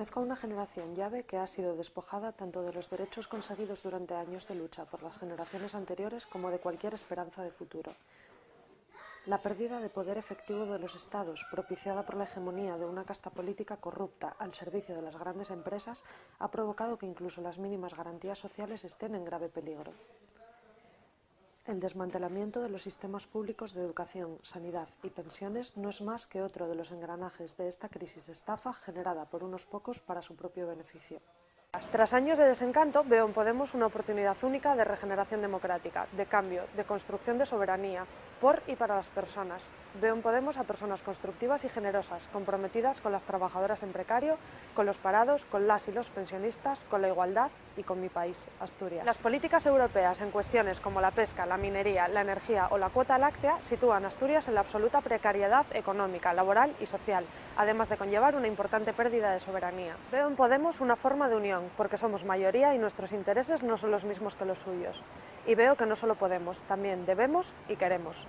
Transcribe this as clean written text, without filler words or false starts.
Pertenezco a una generación llave que ha sido despojada tanto de los derechos conseguidos durante años de lucha por las generaciones anteriores como de cualquier esperanza de futuro. La pérdida de poder efectivo de los Estados, propiciada por la hegemonía de una casta política corrupta al servicio de las grandes empresas, ha provocado que incluso las mínimas garantías sociales estén en grave peligro. El desmantelamiento de los sistemas públicos de educación, sanidad y pensiones no es más que otro de los engranajes de esta crisis de estafa generada por unos pocos para su propio beneficio. Tras años de desencanto, veo en Podemos una oportunidad única de regeneración democrática, de cambio, de construcción de soberanía, por y para las personas. Veo en Podemos a personas constructivas y generosas, comprometidas con las trabajadoras en precario, con los parados, con las y los pensionistas, con la igualdad y con mi país, Asturias. Las políticas europeas en cuestiones como la pesca, la minería, la energía o la cuota láctea sitúan a Asturias en la absoluta precariedad económica, laboral y social, además de conllevar una importante pérdida de soberanía. Veo en Podemos una forma de unión, porque somos mayoría y nuestros intereses no son los mismos que los suyos. Y veo que no solo podemos, también debemos y queremos.